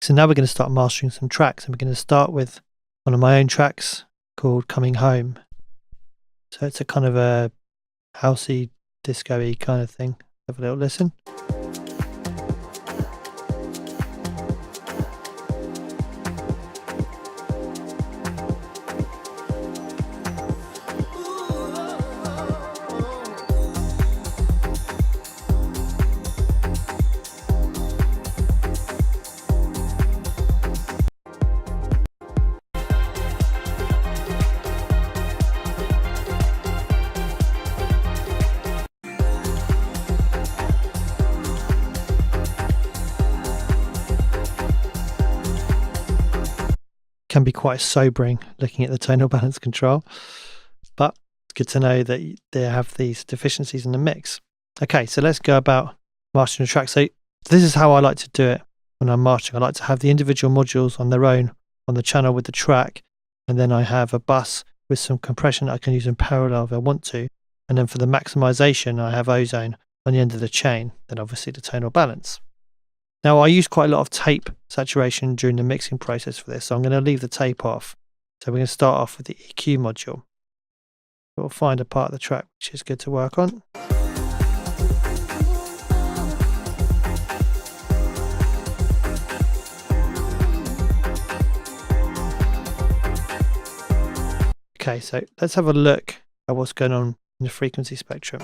So now we're going to start mastering some tracks, and we're going to start with one of my own tracks called Coming Home. So it's a kind of a housey, disco-y kind of thing. Have a little listen. Can be quite sobering looking at the tonal balance control, but it's good to know that they have these deficiencies in the mix. Okay, so let's go about mastering a track. So this is how I like to do it when I'm mastering. I like to have the individual modules on their own on the channel with the track, and then I have a bus with some compression I can use in parallel if I want to, and then for the maximization I have Ozone on the end of the chain, then obviously the tonal balance. Now, I use quite a lot of tape saturation during the mixing process for this, so I'm going to leave the tape off. So we're going to start off with the EQ module. We'll find a part of the track which is good to work on. Okay, so let's have a look at what's going on in the frequency spectrum.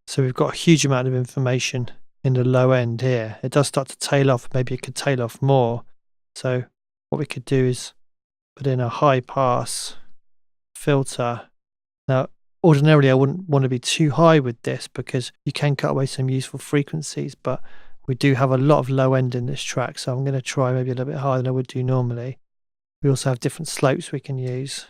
So we've got a huge amount of information in the low end here. It does start to tail off. Maybe it could tail off more. So what we could do is put in a high pass filter. Now, ordinarily I wouldn't want to be too high with this because you can cut away some useful frequencies, but we do have a lot of low end in this track. So I'm going to try maybe a little bit higher than I would do normally. We also have different slopes we can use.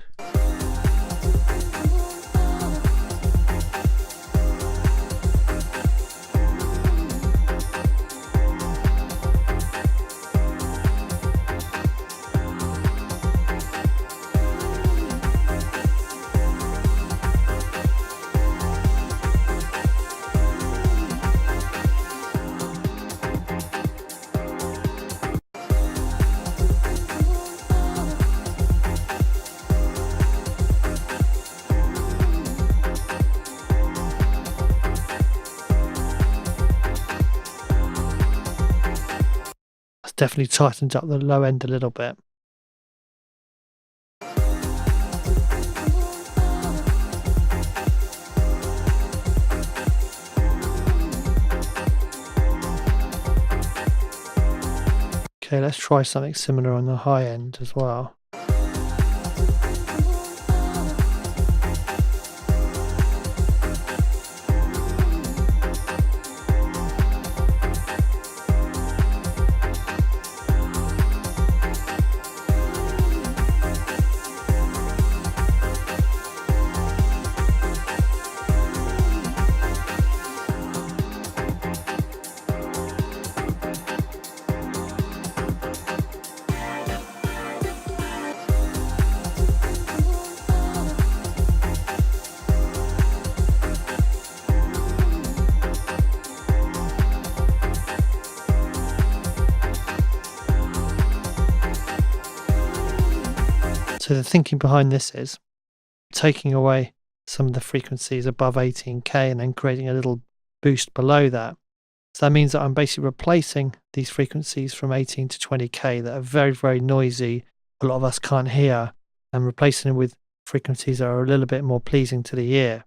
Definitely tightened up the low end a little bit. Okay, let's try something similar on the high end as well. So the thinking behind this is taking away some of the frequencies above 18k and then creating a little boost below that. So that means that I'm basically replacing these frequencies from 18 to 20k that are very, very noisy, a lot of us can't hear, and replacing them with frequencies that are a little bit more pleasing to the ear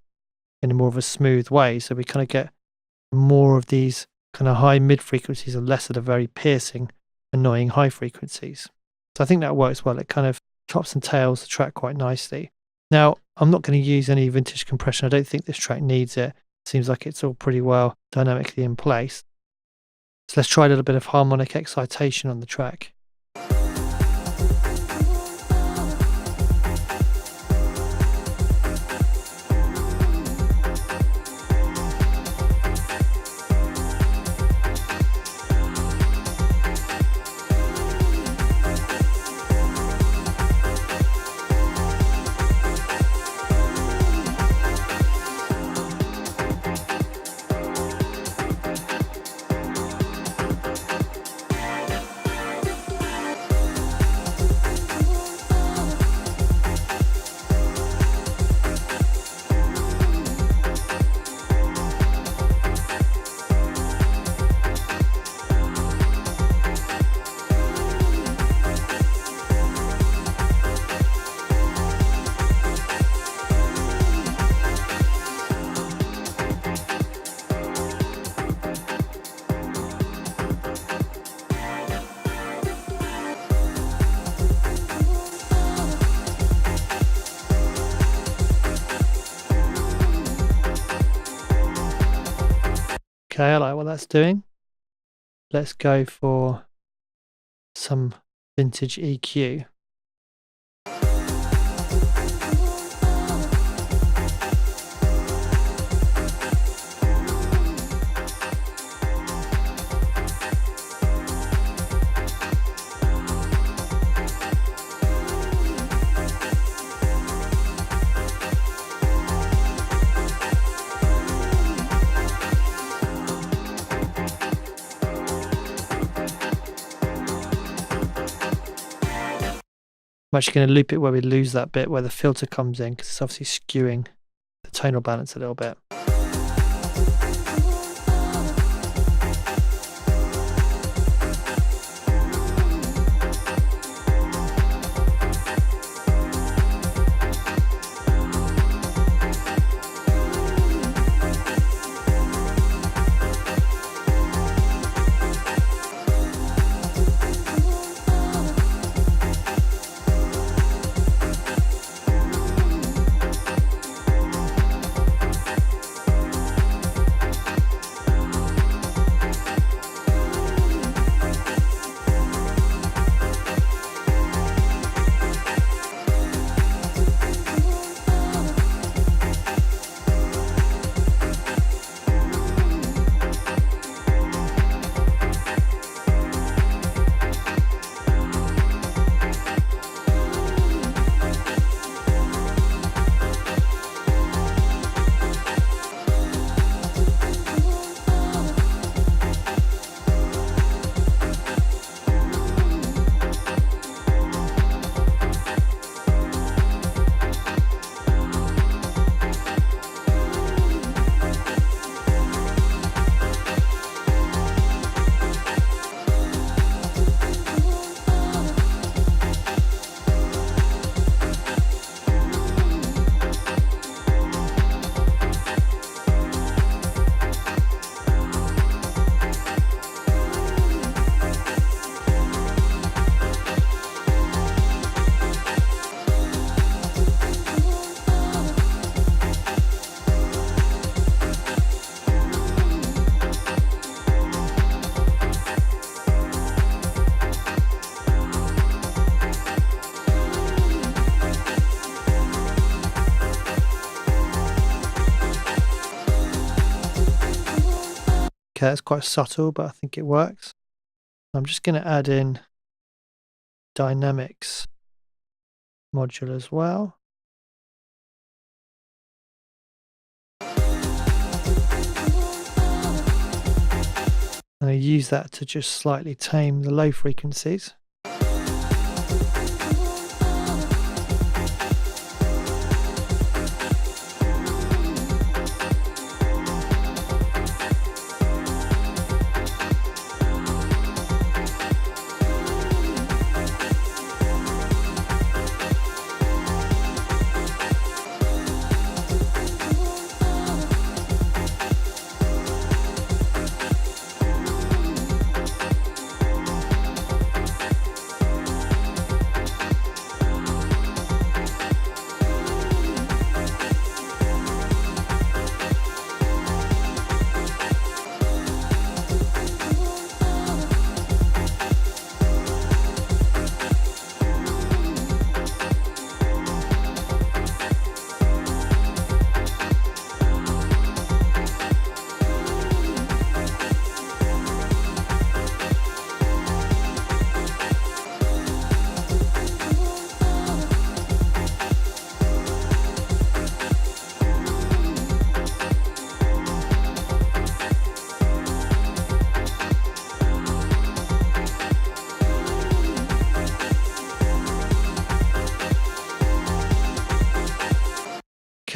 in a more of a smooth way. So we kind of get more of these kind of high mid frequencies and less of the very piercing, annoying high frequencies. So I think that works well. It kind of tops and tails the track quite nicely. Now, I'm not going to use any vintage compression. I don't think this track needs it. Seems like it's all pretty well dynamically in place. So let's try a little bit of harmonic excitation on the track. Okay, I like what that's doing. Let's go for some vintage EQ. I'm actually going to loop it where we lose that bit where the filter comes in, because it's obviously skewing the tonal balance a little bit. Okay, that's quite subtle, but I think it works. I'm just going to add in dynamics module as well. And I use that to just slightly tame the low frequencies.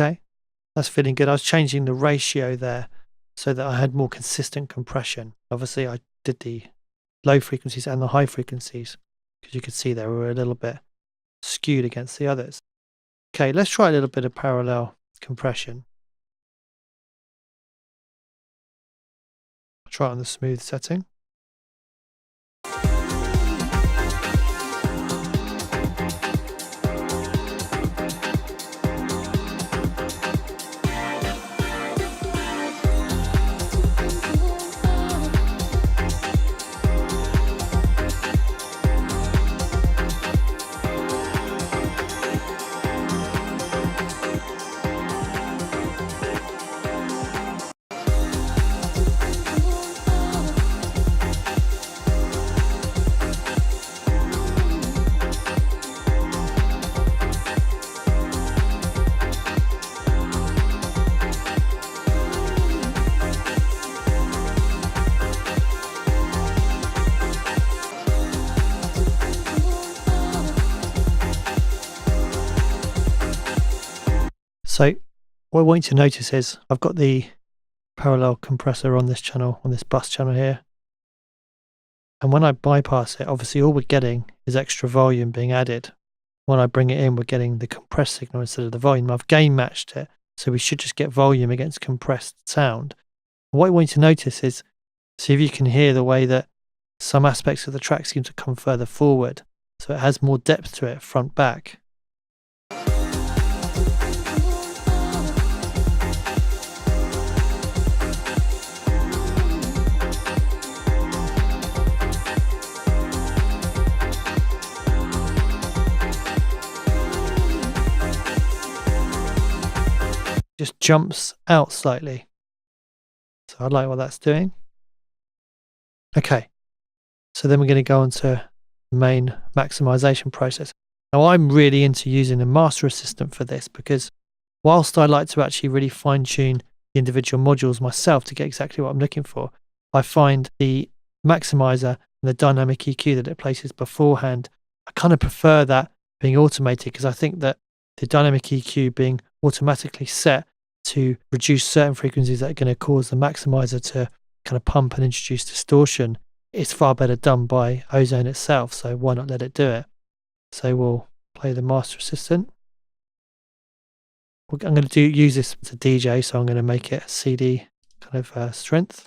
Okay, that's feeling good. I was changing the ratio there so that I had more consistent compression. Obviously, I did the low frequencies and the high frequencies because you could see they were a little bit skewed against the others. Okay, let's try a little bit of parallel compression. I'll try it on the smooth setting. So what I want you to notice is I've got the parallel compressor on this channel, on this bus channel here. And when I bypass it, obviously all we're getting is extra volume being added. When I bring it in, we're getting the compressed signal instead of the volume. I've gain matched it, so we should just get volume against compressed sound. And what I want you to notice is, see if you can hear the way that some aspects of the track seem to come further forward. So it has more depth to it, front back. Just jumps out slightly. So I like what that's doing. Okay, so then we're going to go on to the main maximization process. Now I'm really into using the Master Assistant for this because whilst I like to actually really fine tune the individual modules myself to get exactly what I'm looking for, I find the maximizer and the dynamic EQ that it places beforehand, I kind of prefer that being automated because I think that the dynamic EQ being automatically set to reduce certain frequencies that are going to cause the maximizer to kind of pump and introduce distortion, it's far better done by Ozone itself, so why not let it do it? So we'll play the Master Assistant. I'm going to use this as a DJ, so I'm going to make it a CD kind of strength.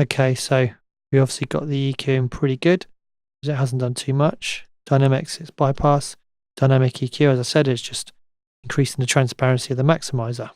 Okay, so we obviously got the EQ in pretty good because it hasn't done too much. Dynamics, it's bypass. Dynamic EQ, as I said, is just increasing the transparency of the maximizer.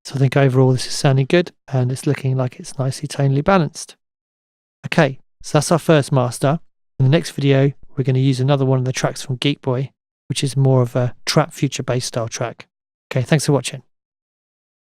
So I think overall this is sounding good and it's looking like it's nicely tonally balanced. Okay, so that's our first master. In the next video, we're going to use another one of the tracks from Geek Boy, which is more of a trap future bass style track. Okay, thanks for watching.